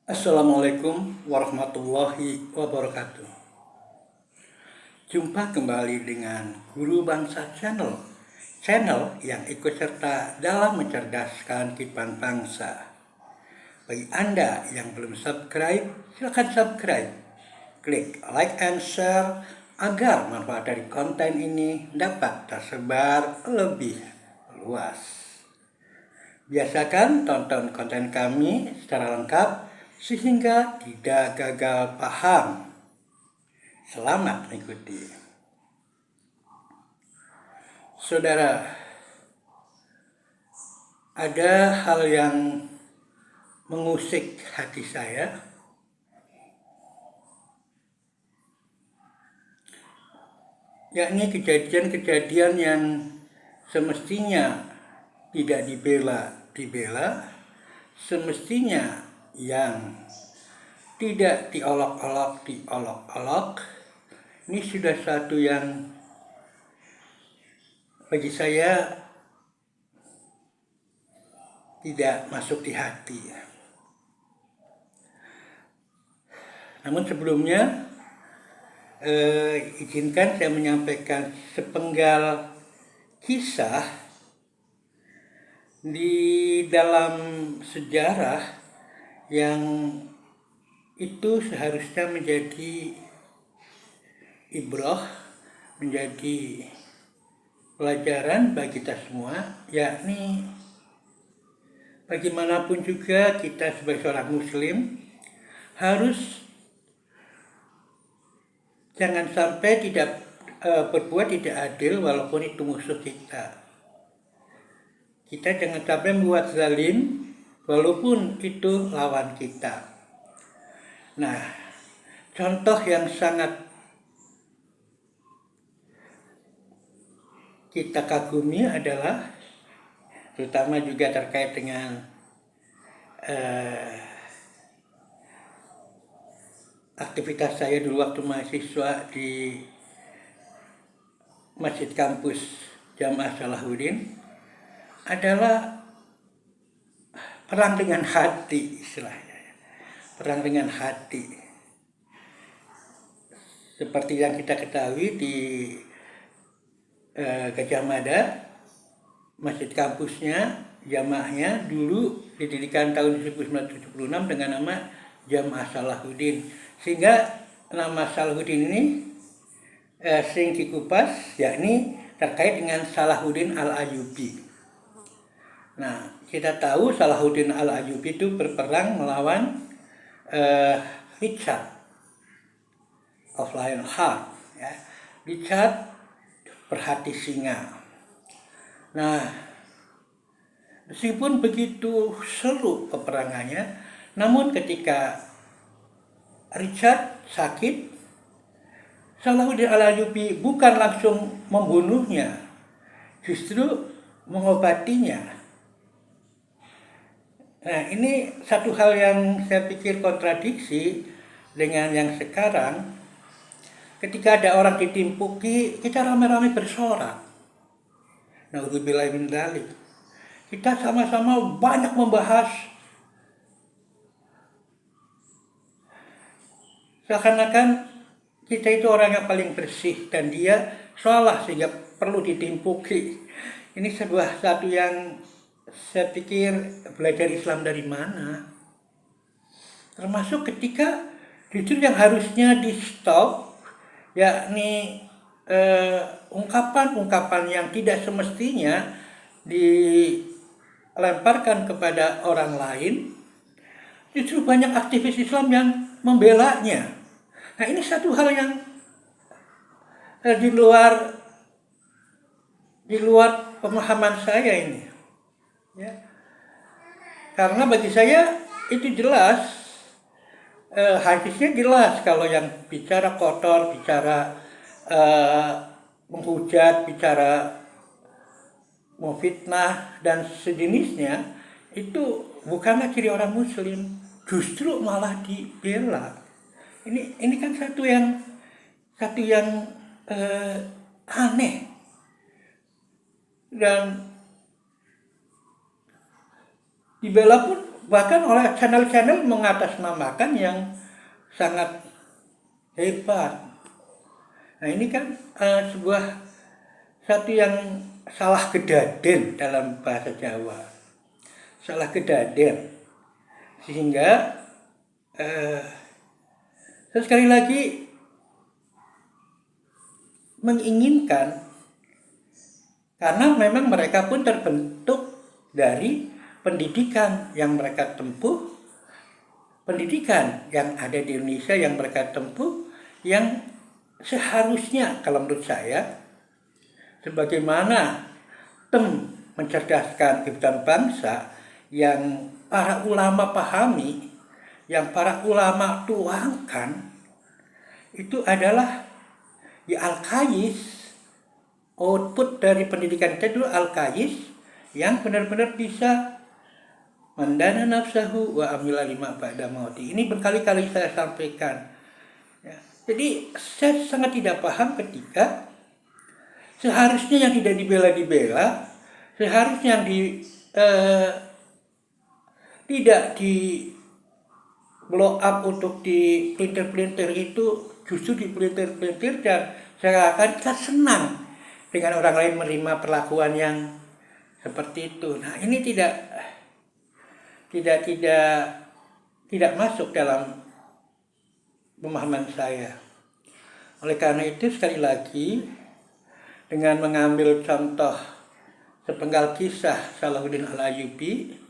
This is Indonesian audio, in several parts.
Assalamualaikum warahmatullahi wabarakatuh. Jumpa kembali dengan Guru Bangsa Channel yang ikut serta dalam mencerdaskan kehidupan bangsa. Bagi Anda yang belum subscribe, silakan subscribe. Klik like and share agar manfaat dari konten ini dapat tersebar lebih luas. Biasakan tonton konten kami secara lengkap sehingga tidak gagal paham. Selamat mengikuti. Saudara, ada hal yang mengusik hati saya, yakni kejadian-kejadian yang semestinya tidak dibela, semestinya yang tidak diolok-olok. Ini sudah satu yang bagi saya tidak masuk di hati. Namun sebelumnya, izinkan saya menyampaikan sepenggal kisah di dalam sejarah yang itu seharusnya menjadi ibrah, menjadi pelajaran bagi kita semua, yakni bagaimanapun juga kita sebagai seorang muslim harus jangan sampai tidak berbuat tidak adil walaupun itu musuh kita. Kita jangan sampai membuat zalim walaupun itu lawan kita. Nah, contoh yang sangat kita kagumi adalah terutama juga terkait dengan aktivitas saya dulu waktu mahasiswa di Masjid Kampus Jamaah Salahuddin adalah perang dengan hati istilahnya. Perang dengan hati. Seperti yang kita ketahui di Gajah Mada, masjid kampusnya, jamaahnya dulu didirikan tahun 1976 dengan nama Jamaah Salahuddin. Sehingga nama Salahuddin ini sering dikupas, yakni terkait dengan Salahuddin Al-Ayyubi. Nah, kita tahu Salahuddin Al-Ayyubi itu berperang melawan Richard of Lionheart, ya. Richard berhati singa. Nah, meskipun begitu seru peperangannya, namun ketika Richard sakit, Salahuddin Al-Ayyubi bukan langsung membunuhnya, justru mengobatinya. Nah, ini satu hal yang saya pikir kontradiksi dengan yang sekarang. Ketika ada orang ditimpuki, kita rame-rame bersorak. Na'udzubillahi min dzalik. Kita sama-sama banyak membahas seakan-akan kita itu orang yang paling bersih dan dia salah sehingga perlu ditimpuki. Ini satu yang saya pikir belajar Islam dari mana? Termasuk ketika justru yang harusnya di stop, yakni ungkapan-ungkapan yang tidak semestinya dilemparkan kepada orang lain, justru banyak aktivis Islam yang membelanya. Nah, ini satu hal yang di luar pemahaman saya ini, ya. Karena bagi saya itu jelas. Hadisnya jelas kalau yang bicara kotor, bicara menghujat, bicara memfitnah dan sejenisnya itu bukanlah ciri orang muslim, justru malah dibela. Ini kan satu yang aneh dan dibela pun bahkan oleh channel-channel mengatasnamakan yang sangat hebat. Nah ini kan sebuah satu yang salah kedaden dalam bahasa Jawa, salah kedaden, sehingga saya sekali lagi menginginkan, karena memang mereka pun terbentuk dari pendidikan yang mereka tempuh, pendidikan yang ada di Indonesia yang mereka tempuh, yang seharusnya kalau menurut saya, sebagaimana tem mencerdaskan kehidupan bangsa yang para ulama pahami, yang para ulama tuangkan, itu adalah ya al-kayis, output dari pendidikan kita dulu al-kayis yang benar-benar bisa mandana nafsahu wa amila lima ba'da mauti. Ini berkali-kali saya sampaikan. Ya. Jadi saya sangat tidak paham ketika seharusnya yang tidak dibela, seharusnya yang tidak di blow up untuk dipelintir-pelintir itu justru dipelintir-pelintir, dan saya akan kita senang dengan orang lain menerima perlakuan yang seperti itu. Nah ini tidak masuk dalam pemahaman saya. Oleh karena itu sekali lagi, dengan mengambil contoh sepenggal kisah Salahuddin Al-Ayyubi,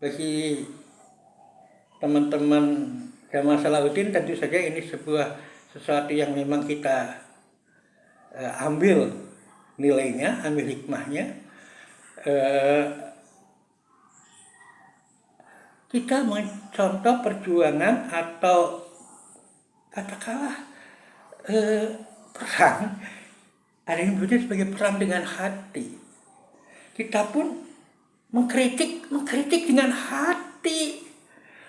bagi teman-teman Jamaah Salahuddin tentu saja ini sesuatu yang memang kita ambil nilainya, ambil hikmahnya. Kita mencontoh perjuangan atau katakanlah perang, ada yang menyebutnya sebagai perang dengan hati. Kita pun mengkritik dengan hati.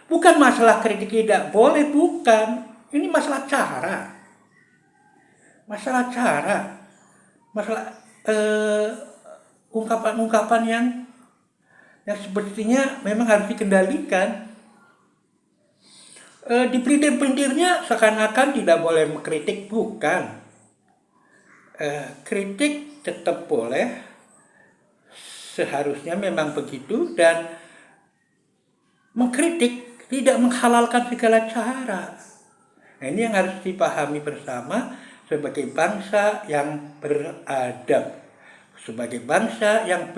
Bukan masalah kritik tidak boleh, bukan. Ini masalah cara. Masalah ungkapan-ungkapan yang sepertinya memang harus dikendalikan. Dipelintir-pelintirnya seakan-akan tidak boleh mengkritik, bukan. Kritik tetap boleh, seharusnya memang begitu, dan mengkritik tidak menghalalkan segala cara. Nah ini yang harus dipahami bersama sebagai bangsa yang beradab, sebagai bangsa yang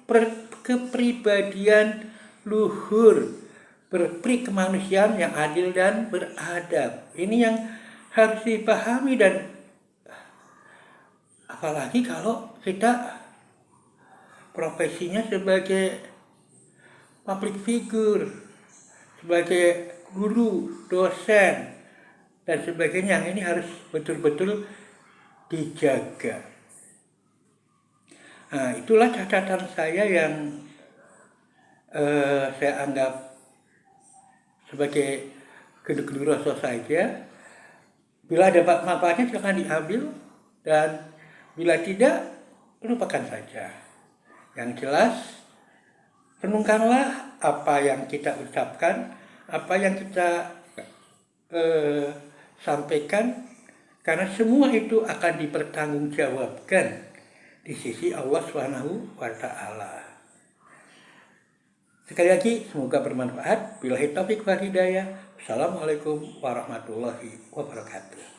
berkepribadian luhur, berperi kemanusiaan yang adil dan beradab. Ini yang harus dipahami, dan apalagi kalau kita profesinya sebagai public figure, sebagai guru, dosen, dan sebagainya. Ini harus betul-betul dijaga. Nah, itulah catatan saya yang saya anggap sebagai gedu-gedu rasa saja. Bila ada manfaatnya silakan diambil, dan bila tidak, lupakan saja. Yang jelas, renungkanlah apa yang kita ucapkan, apa yang kita sampaikan, karena semua itu akan dipertanggungjawabkan di sisi Allah SWT. Sekali lagi, semoga bermanfaat. Billahi taufiq wal hidayah. Assalamualaikum warahmatullahi wabarakatuh.